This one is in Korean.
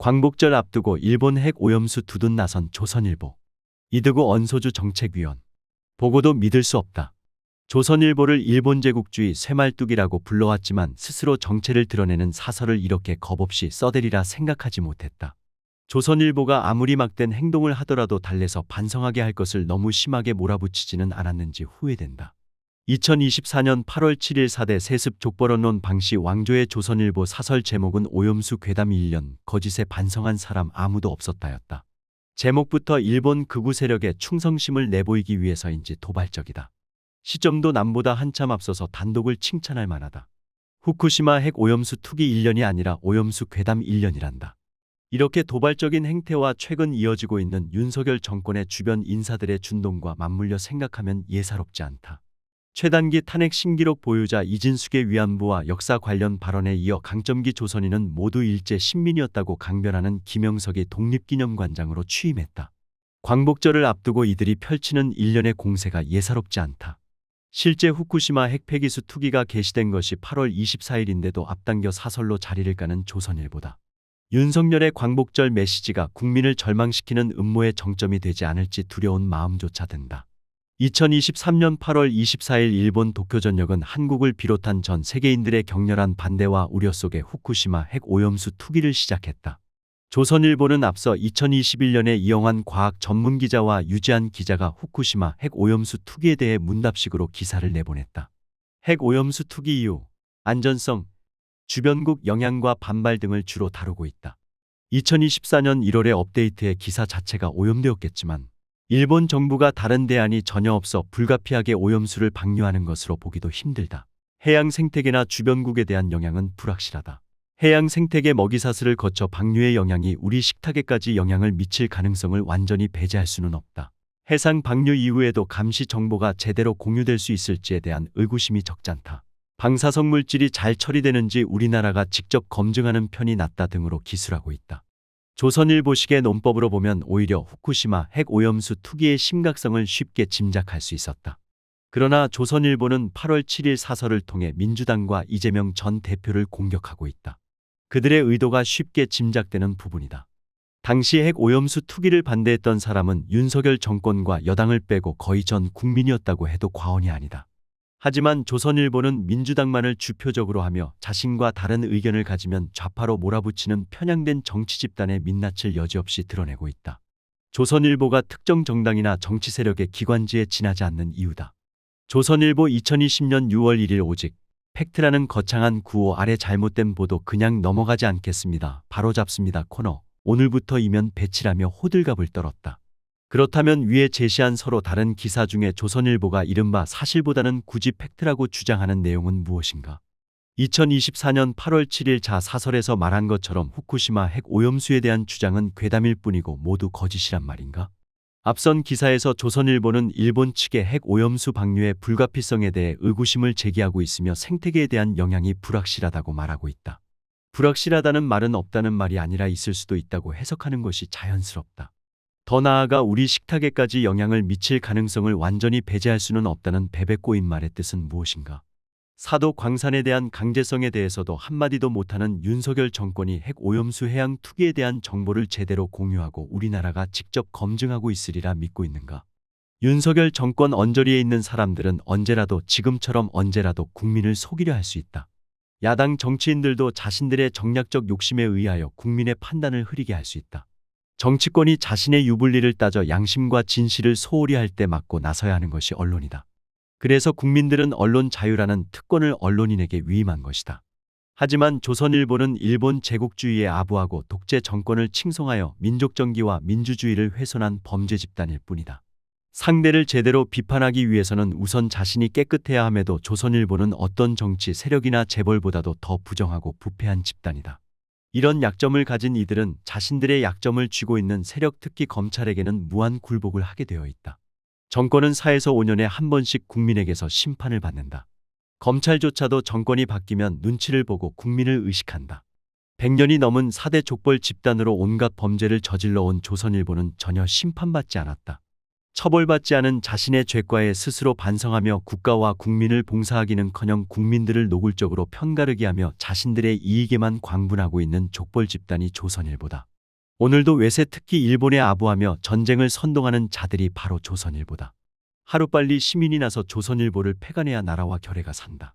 광복절 앞두고 일본 핵 오염수 두둔 나선 조선일보. 이드구 언소주 정책위원. 보고도 믿을 수 없다. 조선일보를 일본 제국주의 쇠말뚝이라고 불러왔지만 스스로 정체를 드러내는 사설을 이렇게 겁없이 써대리라 생각하지 못했다. 조선일보가 아무리 막된 행동을 하더라도 달래서 반성하게 할 것을 너무 심하게 몰아붙이지는 않았는지 후회된다. 2024년 8월 7일 4대 세습 족벌언론 방시 왕조의 조선일보 사설 제목은 오염수 괴담 1년 거짓에 반성한 사람 아무도 없었다였다. 제목부터 일본 극우 세력의 충성심을 내보이기 위해서인지 도발적이다. 시점도 남보다 한참 앞서서 단독을 칭찬할 만하다. 후쿠시마 핵 오염수 투기 1년이 아니라 오염수 괴담 1년이란다. 이렇게 도발적인 행태와 최근 이어지고 있는 윤석열 정권의 주변 인사들의 준동과 맞물려 생각하면 예사롭지 않다. 최단기 탄핵 신기록 보유자 이진숙의 위안부와 역사 관련 발언에 이어 강점기 조선인은 모두 일제 신민이었다고 강변하는 김영석이 독립기념관장으로 취임했다. 광복절을 앞두고 이들이 펼치는 일련의 공세가 예사롭지 않다. 실제 후쿠시마 핵 폐기수 투기가 게시된 것이 8월 24일인데도 앞당겨 사설로 자리를 까는 조선일보다. 윤석열의 광복절 메시지가 국민을 절망시키는 음모의 정점이 되지 않을지 두려운 마음조차 든다. 2023년 8월 24일 일본 도쿄전력은 한국을 비롯한 전 세계인들의 격렬한 반대와 우려 속에 후쿠시마 핵 오염수 투기를 시작했다. 조선일보는 앞서 2021년에 이영환 과학 전문 기자와 유지한 기자가 후쿠시마 핵 오염수 투기에 대해 문답식으로 기사를 내보냈다. 핵 오염수 투기 이유, 안전성, 주변국 영향과 반발 등을 주로 다루고 있다. 2024년 1월의 업데이트의 기사 자체가 오염되었겠지만 일본 정부가 다른 대안이 전혀 없어 불가피하게 오염수를 방류하는 것으로 보기도 힘들다. 해양 생태계나 주변국에 대한 영향은 불확실하다. 해양 생태계 먹이사슬을 거쳐 방류의 영향이 우리 식탁에까지 영향을 미칠 가능성을 완전히 배제할 수는 없다. 해상 방류 이후에도 감시 정보가 제대로 공유될 수 있을지에 대한 의구심이 적잖다. 방사성 물질이 잘 처리되는지 우리나라가 직접 검증하는 편이 낫다 등으로 기술하고 있다. 조선일보식의 논법으로 보면 오히려 후쿠시마 핵 오염수 투기의 심각성을 쉽게 짐작할 수 있었다. 그러나 조선일보는 8월 7일 사설을 통해 민주당과 이재명 전 대표를 공격하고 있다. 그들의 의도가 쉽게 짐작되는 부분이다. 당시 핵 오염수 투기를 반대했던 사람은 윤석열 정권과 여당을 빼고 거의 전 국민이었다고 해도 과언이 아니다. 하지만 조선일보는 민주당만을 주표적으로 하며 자신과 다른 의견을 가지면 좌파로 몰아붙이는 편향된 정치 집단의 민낯을 여지없이 드러내고 있다. 조선일보가 특정 정당이나 정치 세력의 기관지에 지나지 않는 이유다. 조선일보 2020년 6월 1일 오직 팩트라는 거창한 구호 아래 잘못된 보도 그냥 넘어가지 않겠습니다. 바로잡습니다. 코너. 오늘부터 이면 배치라며 호들갑을 떨었다. 그렇다면 위에 제시한 서로 다른 기사 중에 조선일보가 이른바 사실보다는 굳이 팩트라고 주장하는 내용은 무엇인가? 2024년 8월 7일 자 사설에서 말한 것처럼 후쿠시마 핵 오염수에 대한 주장은 괴담일 뿐이고 모두 거짓이란 말인가? 앞선 기사에서 조선일보는 일본 측의 핵 오염수 방류의 불가피성에 대해 의구심을 제기하고 있으며 생태계에 대한 영향이 불확실하다고 말하고 있다. 불확실하다는 말은 없다는 말이 아니라 있을 수도 있다고 해석하는 것이 자연스럽다. 더 나아가 우리 식탁에까지 영향을 미칠 가능성을 완전히 배제할 수는 없다는 베베 꼬인 말의 뜻은 무엇인가? 사도 광산에 대한 강제성에 대해서도 한마디도 못하는 윤석열 정권이 핵 오염수 해양 투기에 대한 정보를 제대로 공유하고 우리나라가 직접 검증하고 있으리라 믿고 있는가? 윤석열 정권 언저리에 있는 사람들은 언제라도 지금처럼 언제라도 국민을 속이려 할 수 있다. 야당 정치인들도 자신들의 정략적 욕심에 의하여 국민의 판단을 흐리게 할 수 있다. 정치권이 자신의 유불리를 따져 양심과 진실을 소홀히 할 때 막고 나서야 하는 것이 언론이다. 그래서 국민들은 언론 자유라는 특권을 언론인에게 위임한 것이다. 하지만 조선일보는 일본 제국주의에 아부하고 독재 정권을 칭송하여 민족정기와 민주주의를 훼손한 범죄 집단일 뿐이다. 상대를 제대로 비판하기 위해서는 우선 자신이 깨끗해야 함에도 조선일보는 어떤 정치 세력이나 재벌보다도 더 부정하고 부패한 집단이다. 이런 약점을 가진 이들은 자신들의 약점을 쥐고 있는 세력 특히 검찰에게는 무한 굴복을 하게 되어 있다. 정권은 4에서 5년에 한 번씩 국민에게서 심판을 받는다. 검찰조차도 정권이 바뀌면 눈치를 보고 국민을 의식한다. 100년이 넘은 4대 족벌 집단으로 온갖 범죄를 저질러온 조선일보는 전혀 심판받지 않았다. 처벌받지 않은 자신의 죄과에 스스로 반성하며 국가와 국민을 봉사하기는커녕 국민들을 노골적으로 편가르기 하며 자신들의 이익에만 광분하고 있는 족벌 집단이 조선일보다. 오늘도 외세 특히 일본에 아부하며 전쟁을 선동하는 자들이 바로 조선일보다. 하루빨리 시민이 나서 조선일보를 폐간해야 나라와 결의가 산다.